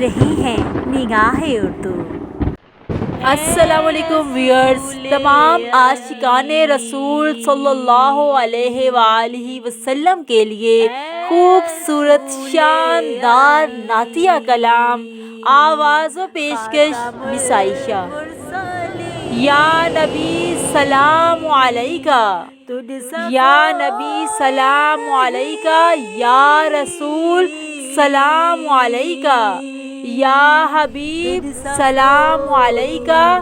رہی ہیں نگاہ اردو۔ السلام علیکم ویورز، تمام عاشقان رسول صلی اللہ علیہ وآلہ وسلم کے لیے خوبصورت شاندار نعتیہ کلام، آواز و پیشکش مس عائشہ۔ یا نبی سلام علیکہ، یا نبی سلام علیکہ، یا رسول سلام علیکہ، یا حبیب سلام علیکہ،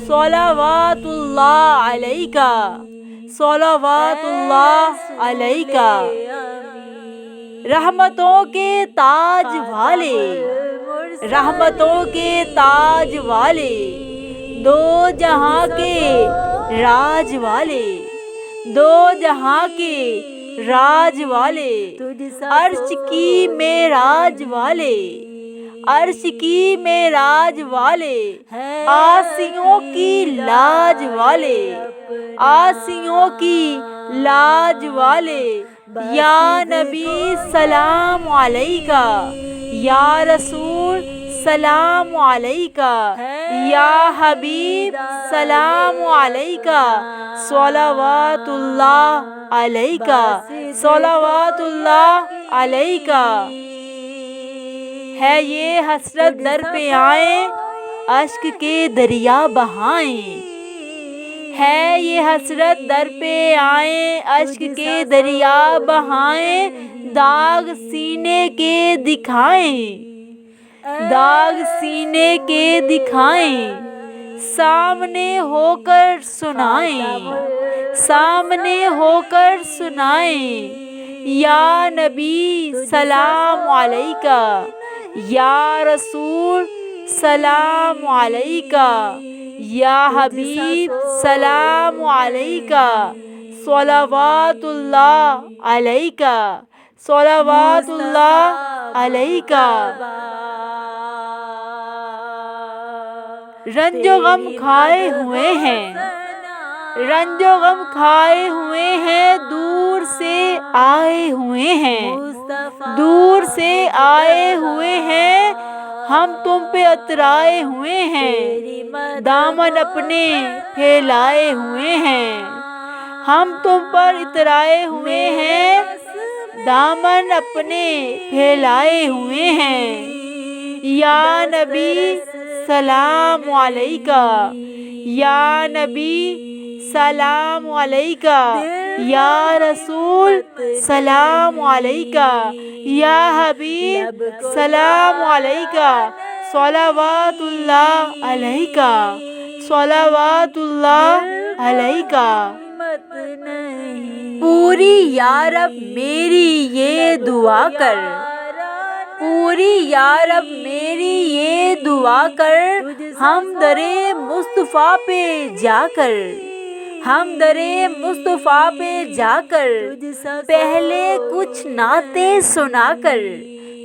صلوات اللہ علیکہ، صلوات اللہ علیکہ۔ رحمتوں کے تاج والے، رحمتوں کے تاج والے، دو جہاں کے راج والے، دو جہاں کے راج والے، عرش کی معراج والے، عرش کی معراج والے، آسیوں کی لاج والے، آسیوں کی لاج والے۔ یا نبی سلام علیکہ، یا رسول سلام علیکہ، یا حبیب سلام علیکہ، صلوات اللہ علیکہ، صلوات اللہ علیکہ۔ ہے یہ حسرت در پہ آئیں، اشک کے دریا بہائیں، ہے یہ حسرت در پہ آئیں، اشک کے دریا بہائیں، داغ سینے کے دکھائیں، داغ سینے کے دکھائیں، سامنے ہو کر سنائیں، سامنے ہو کر سنائیں۔ یا نبی سلام علیکہ، یا رسول سلام علیکہ، یا حبیب سلام علیکہ، صلوات اللہ علیکہ، صلوات اللہ علیکہ۔ رنج و غم کھائے ہوئے ہیں، رنج و غم کھائے ہوئے ہیں، دور سے آئے ہوئے ہیں، دور سے آئے ہوئے ہیں، ہم تم پہ اترائے ہوئے ہیں، دامن اپنے پھیلائے ہوئے ہیں، ہم تم پر اترائے ہوئے ہیں، دامن اپنے پھیلائے ہوئے ہیں۔ یا نبی سلام علیکہ، یا نبی سلام علیکہ، یا رسول سلام علیکہ، یا حبیب سلام علیکہ، صلوات اللہ علیکہ، صلوات اللہ علیکہ۔ پوری یا رب میری یہ دعا کر، پوری یا رب میری یہ دعا کر، ہم درِ مصطفیٰ پہ جا کر، ہم درِ مصطفیٰ پہ جا کر، پہلے کچھ نعتیں سنا کر،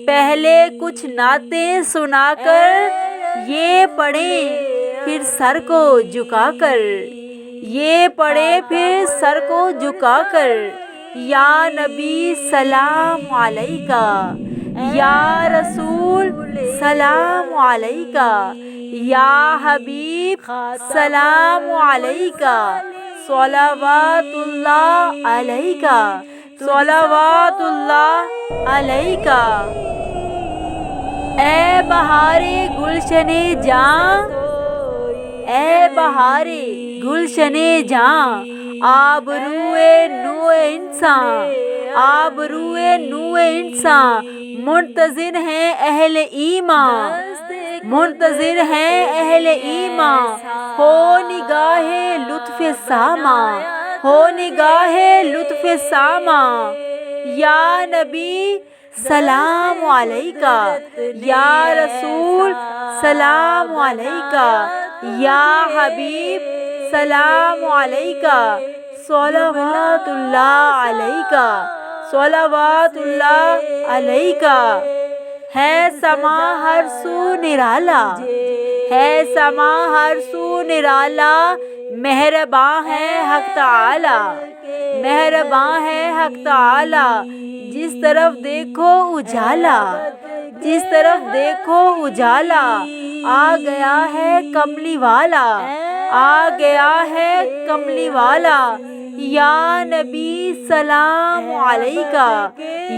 پہلے کچھ نعتیں سنا کر، یہ پڑھیں پھر سر کو جھکا کر، یہ پڑھیں پھر سر کو جھکا کر۔ یا نبی سلام علیکہ، یا رسول سلام علیکہ، یا حبیب سلام علیکہ، صلوات اللہ علیکہ، صلوات اللہ علیکہ۔ اے بہارِ گلشنِ جاں، اے بہارِ گلشنِ جاں، آبروئے نوع انسان، آبروئے نوع انسان، منتظر ہیں اہل ایمان، منتظر ہیں اہل ایمان، ہو نگاہ لطف ساماں، ہو نگاہ لطف ساماں۔ یا نبی سلام علیکہ، یا رسول سلام علیکہ، یا حبیب سلام علیکہ، صلوات اللہ علیکہ، صلوات اللہ علیکہ۔ ہے سما ہر سو نرالا، ہے سما ہر سو نرالا، مہرباں ہے حق تعالی، مہرباں ہے حق تعالی، جس طرف دیکھو اجالا، جس طرف دیکھو اجالا، آ گیا ہے کملی والا، آ گیا ہے کملی والا۔ یا نبی سلام علیکہ،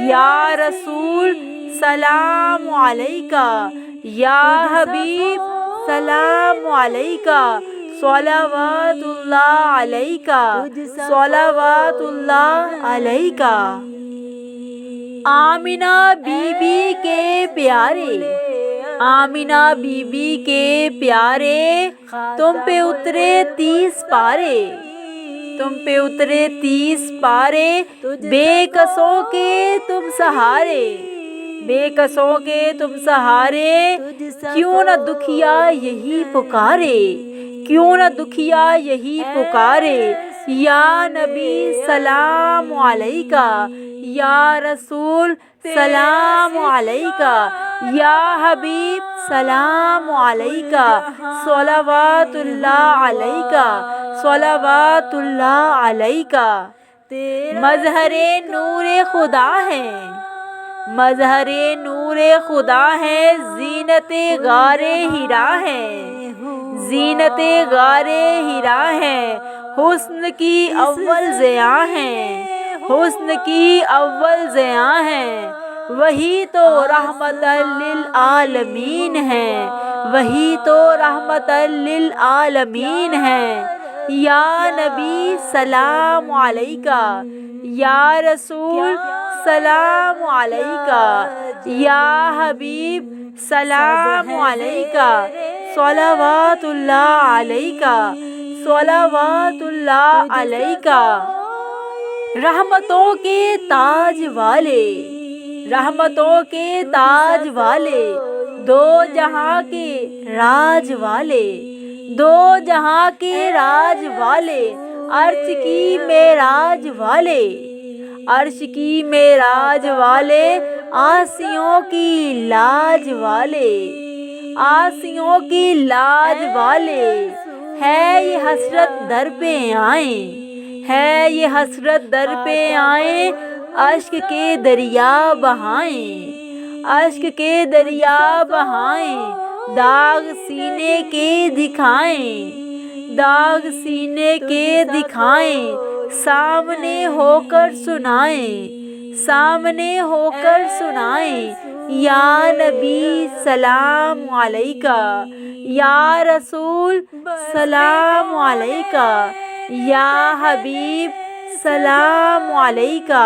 یا رسول سلام علیکہ، یا حبیب سلام علیکہ، صلوات اللہ علیکہ، صلوات اللہ علیکہ۔ آمنہ بی بی کے پیارے، آمنہ بی بی کے پیارے، تم پہ اترے 30 پارے، تم پہ اترے 30 پارے، بے کسوں کے تم سہارے، بے کسوں کے تم سہارے، کیوں نہ دکھیا یہی پکارے، کیوں نہ دکھیا یہی پکارے۔ یا نبی سلام علیکہ، یا رسول سلام علیکہ، یا حبیب سلام علیکہ، صلوات اللہ علیکہ، صلوات اللہ علیکہ۔ مظہر نور خدا ہے، مظہر نور خدا ہے، زینت غار حرا ہے، زینت غار حرا ہے، حسن کی اول ضیاء ہے، حسن کی اول ضیاء ہے۔ وہی تو رحمت للعالمین ہے، وہی تو رحمت للعالمین ہے۔ یا نبی سلام علیکہ، یا رسول سلام علیکہ، یا حبیب سلام علیکہ، صلوات اللہ علیکہ، صلوات اللہ علیکہ۔ رحمتوں کے تاج والے، رحمتوں کے تاج والے، دو جہاں کے راج والے، دو جہاں کے راج والے، عرش کی معراج والے، عرش کی معراج والے، عاصیوں کی لاج والے، عاصیوں کی لاج والے۔ ہے یہ حسرت در پہ آئیں، ہے یہ حسرت در پہ آئیں، اشک کے دریا بہائیں، اشک کے دریا بہائیں، داغ سینے کے دکھائیں، داغ سینے کے دکھائیں، سامنے ہو کر سنائیں، سامنے ہو کر سنائیں۔ یا نبی سلام علیکہ، یا رسول سلام علیکہ، یا حبیب سلام علیکہ،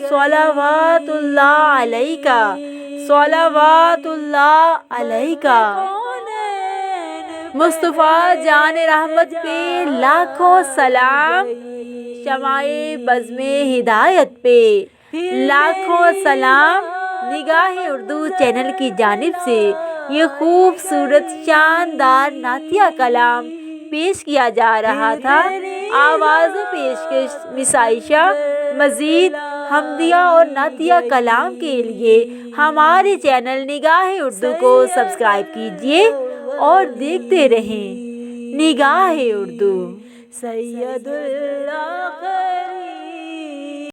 صلوات اللہ علیکہ، صلوات اللہ علیکہ۔ مصطفیٰ جان رحمت پہ لاکھوں سلام، شمع بزم ہدایت پہ لاکھوں سلام۔ نگاہ اردو چینل کی جانب سے یہ خوبصورت شاندار نعتیہ کلام پیش کیا جا رہا تھا۔ آواز پیشکش مس عائشہ۔ مزید حمدیہ اور نعتیہ کلام کے لیے ہمارے چینل نگاہ اردو کو سبسکرائب کیجیے اور دیکھتے رہیں نگاہ اردو۔ سید اللہ